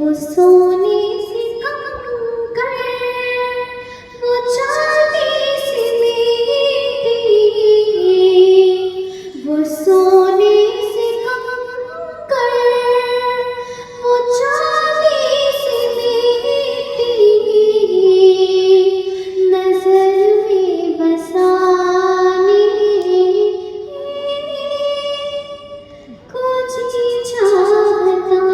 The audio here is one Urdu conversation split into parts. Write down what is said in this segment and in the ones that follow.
وہ سونے سے کنکر، وہ چاندی سے میٹی، وہ سونے سے کنکر، وہ چاندی سے میٹی، نظر میں بسانے کچھ چاہتا ہے۔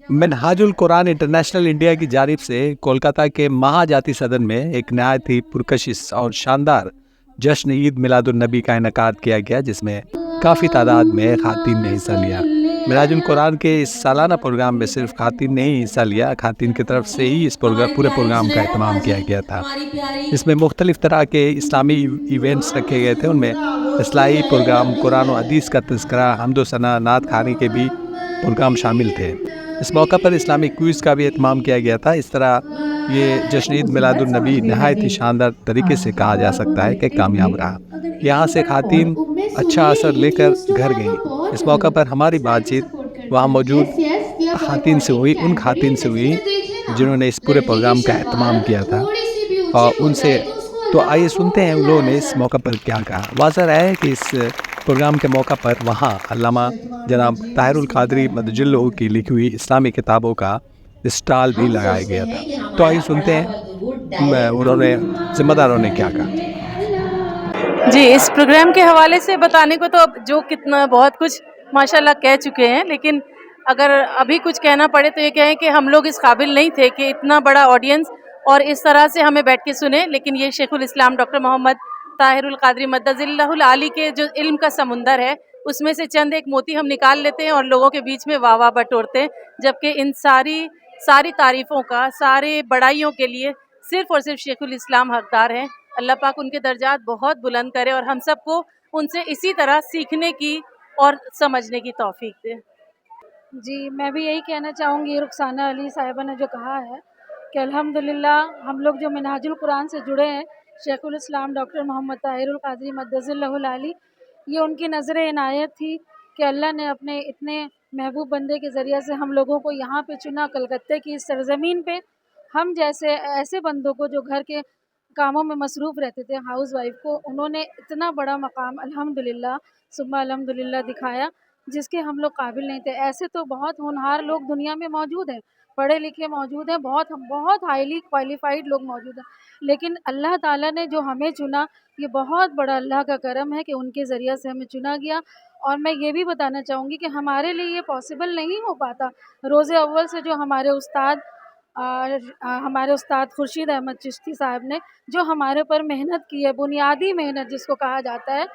منہاج القرآن انٹرنیشنل انڈیا کی جانب سے کولکاتہ کے مہا جاتی سدن میں ایک نہایت ہی پرکشش اور شاندار جشن عید میلاد النبی کا انعقاد کیا گیا، جس میں کافی تعداد میں خواتین نے حصہ لیا۔ منہاج القرآن کے اس سالانہ پروگرام میں صرف خواتین نے ہی حصہ لیا، خواتین کی طرف سے ہی اس پورے پروگرام کا اہتمام کیا گیا تھا۔ اس میں مختلف طرح کے اسلامی ایونٹس رکھے گئے تھے، ان میں اصلاحی پروگرام، قرآن و حدیث کا تذکرہ، حمد و ثنا، نعت خوانی کے بھی پروگرام شامل تھے۔ اس موقع پر اسلامی کوئز کا بھی اہتمام کیا گیا تھا۔ اس طرح یہ جشن عید میلاد النبی نہایت ہی شاندار طریقے سے کہا جا سکتا ہے کہ کامیاب رہا۔ یہاں سے خواتین اچھا اثر لے کر گھر گئیں۔ اس موقع پر ہماری بات چیت وہاں موجود خواتین سے ہوئی، ان خواتین سے ہوئی جنہوں نے اس پورے پروگرام کا اہتمام کیا تھا، اور ان سے تو آئیے سنتے ہیں ان لوگوں نے اس موقع پر کیا کہا۔ واضح رہا ہے کہ اس پروگرام کے موقع پر وہاں علامہ جناب طاہر القادری مدجلہ کی لکھی ہوئی اسلامی کتابوں کا اسٹال بھی لگایا گیا تھا۔ تو آئیے سنتے ہیں انہوں نے ذمہ داروں نے کیا کہا۔ جی، اس پروگرام کے حوالے سے بتانے کو تو اب جو کتنا بہت کچھ ماشاءاللہ کہہ چکے ہیں، لیکن اگر ابھی کچھ کہنا پڑے تو یہ کہیں کہ ہم لوگ اس قابل نہیں تھے کہ اتنا بڑا آڈینس اور اس طرح سے ہمیں بیٹھ کے سنے، لیکن یہ شیخ الاسلام ڈاکٹر محمد طاہر القادری مدظ اللہ العالی کے جو علم کا سمندر ہے، اس میں سے چند ایک موتی ہم نکال لیتے ہیں اور لوگوں کے بیچ میں واہ واہ بٹورتے ہیں، جبکہ ان ساری تعریفوں کا، سارے بڑائیوں کے لیے صرف اور صرف شیخ الاسلام حقدار ہیں۔ اللہ پاک ان کے درجات بہت بلند کرے اور ہم سب کو ان سے اسی طرح سیکھنے کی اور سمجھنے کی توفیق دے۔ جی، میں بھی یہی کہنا چاہوں گی، رخسانہ علی صاحبہ نے جو کہا ہے کہ الحمدللہ ہم لوگ جو منہاج القرآن سے جڑے ہیں، شیخ الاسلام ڈاکٹر محمد طاہر القادری مدظ اللہ العالی، یہ ان کی نظر عنایت تھی کہ اللہ نے اپنے اتنے محبوب بندے کے ذریعے سے ہم لوگوں کو یہاں پہ چنا، کلکتہ کی اس سرزمین پہ، ہم جیسے ایسے بندوں کو جو گھر کے کاموں میں مصروف رہتے تھے، ہاؤس وائف کو، انہوں نے اتنا بڑا مقام الحمدللہ ثم الحمدللہ دکھایا جس کے ہم لوگ قابل نہیں تھے۔ ایسے تو بہت ہونہار لوگ دنیا میں موجود ہیں، پڑھے لکھے موجود ہیں، بہت ہائیلی کوالیفائڈ لوگ موجود ہیں، لیکن اللہ تعالیٰ نے جو ہمیں چنا، یہ بہت بڑا اللہ کا کرم ہے کہ ان کے ذریعے سے ہمیں چنا گیا۔ اور میں یہ بھی بتانا چاہوں گی کہ ہمارے لیے یہ پاسبل نہیں ہو پاتا۔ روز اول سے جو ہمارے استاد خورشید احمد چشتی صاحب نے جو ہمارے اوپر محنت کی ہے، بنیادی محنت جس کو کہا جاتا ہے،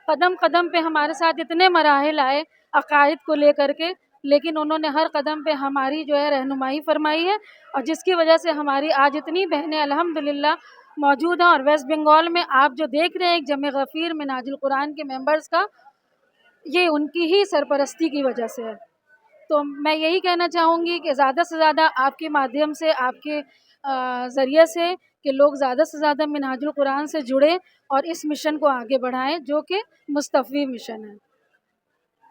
قدم قدم پہ ہمارے ساتھ اتنے مراحل آئے عقائد کو لے کر کے، لیکن انہوں نے ہر قدم پہ ہماری جو ہے رہنمائی فرمائی ہے، اور جس کی وجہ سے ہماری آج اتنی بہنیں الحمدللہ موجود ہیں۔ اور ویسٹ بنگال میں آپ جو دیکھ رہے ہیں ایک جمع غفیر منہاج القرآن کے ممبرز کا، یہ ان کی ہی سرپرستی کی وجہ سے ہے۔ تو میں یہی کہنا چاہوں گی کہ زیادہ سے زیادہ آپ کے مادھیم سے، آپ کے ذریعے سے، کہ لوگ زیادہ سے زیادہ منہاج القرآن سے جڑیں اور اس مشن کو آگے بڑھائیں جو کہ مستفی مشن ہے۔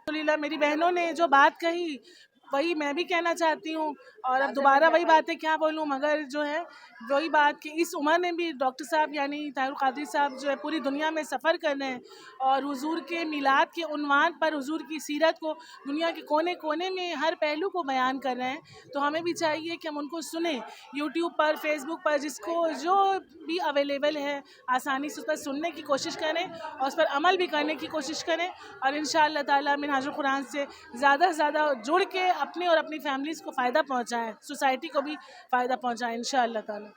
الحمدللہ میری بہنوں نے جو بات کہی وہی میں بھی کہنا چاہتی ہوں، اور اب دوبارہ وہی باتیں کیا بولوں، مگر جو ہے وہی بات کہ اس عمر میں بھی ڈاکٹر صاحب یعنی طاہر القادری صاحب جو ہے پوری دنیا میں سفر کر رہے ہیں، اور حضور کے میلاد کے عنوان پر حضور کی سیرت کو دنیا کے کونے کونے میں ہر پہلو کو بیان کر رہے ہیں۔ تو ہمیں بھی چاہیے کہ ہم ان کو سنیں، یوٹیوب پر، فیس بک پر، جس کو جو بھی اویلیبل ہے آسانی سے اس پر سننے کی کوشش کریں اور اس پر عمل بھی کرنے کی کوشش کریں، اور انشاءاللہ تعالی منہاج القرآن سے زیادہ سے زیادہ جڑ کے اپنے اور اپنی فیملیز کو فائدہ پہنچائیں، سوسائٹی کو بھی فائدہ پہنچائیں انشاءاللہ تعالی۔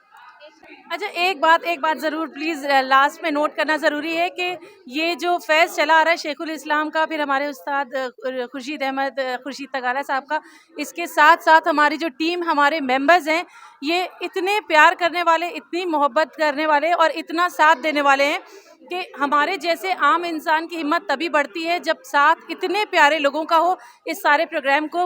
اچھا، ایک بات ضرور پلیز لاسٹ میں نوٹ کرنا ضروری ہے کہ یہ جو فیض چلا آ رہا ہے شیخ الاسلام کا، پھر ہمارے استاد خورشید تگالا صاحب کا، اس کے ساتھ ساتھ ہماری جو ٹیم، ہمارے ممبرز ہیں، یہ اتنے پیار کرنے والے، اتنی محبت کرنے والے اور اتنا ساتھ دینے والے ہیں کہ ہمارے جیسے عام انسان کی ہمت تبھی بڑھتی ہے جب ساتھ اتنے پیارے لوگوں کا ہو اس سارے پروگرام کو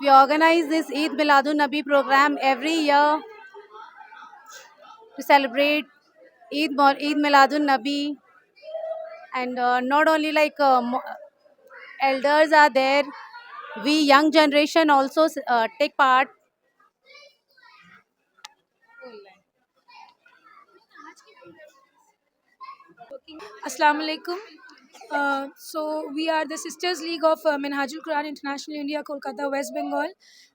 We organize this Eid Miladun Nabi program every year to celebrate Eid Miladun Nabi, and not only like elders are there, we young generation also take part. Assalamu alaikum. So we are the Sisters League of Minhajul Quran International India, Kolkata, West Bengal,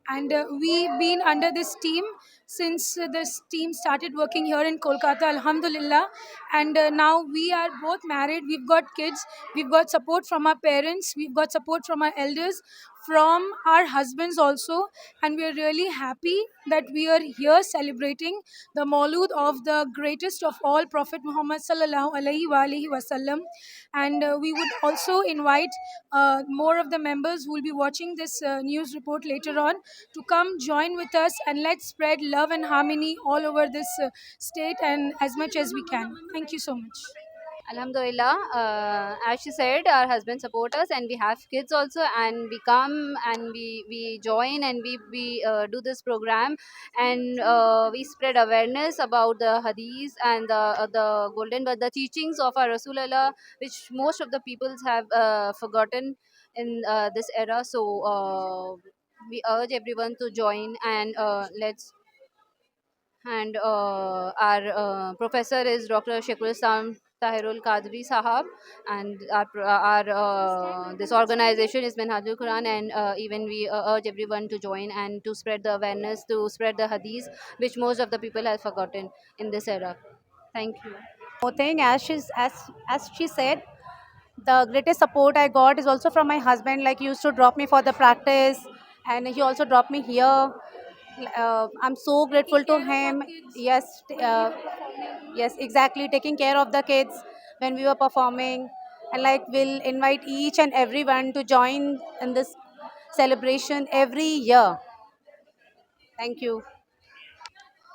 and we've been under this team since this team started working here in Kolkata, Alhamdulillah. And now we are both married, we've got kids, we've got support from our parents, we've got support from our elders, from our husbands also, and we are really happy that we are here celebrating the Maulud of the greatest of all, Prophet Muhammad sallallahu alaihi wasallam. And we would also invite more of the members who will be watching this news report later on to come join with us, and let's spread love and harmony all over this state and as much as we can. Thank you so much. Alhamdulillah, as she said, our husbands support us, and we have kids also, and we come and we join, and we do this program, and we spread awareness about the hadith and the golden, but the teachings of our Rasulullah, which most of the peoples have forgotten in this era. So we urge everyone to join, and let's. And our professor is Dr. Sheikhul Islam Tahirul Qadri Sahab, and our this organization is Minhajul Quran, and even we urge everyone to join and to spread the awareness, to spread the hadith, which most of the people have forgotten in this era. Thank you. One thing, as she said, the greatest support I got is also from my husband. Like, he used to drop me for the practice, and he also dropped me here. I'm so grateful to him. Yes, yes, exactly. Taking care of the kids when we were performing, and like, we'll invite each and everyone to join in this celebration every year. Thank you.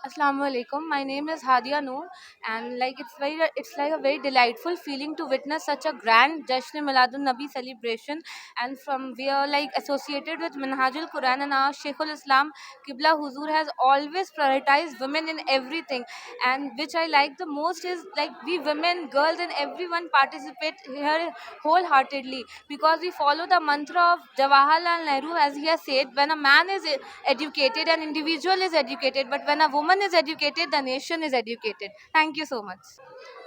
Assalamu alaikum. My name is Hadia Noor, and like it's like a very delightful feeling to witness such a grand Jashn Miladun Nabi celebration. And from we are like associated with Minhajul Quran, and our Sheikhul Islam Qibla Huzur has always prioritized women in everything. And which I like the most is like we women, girls, and everyone participate here wholeheartedly, because we follow the mantra of Jawaharlal Nehru, as he has said, when a man is educated, an individual is educated, but when a woman is educated, the nation is educated. Thank you so much.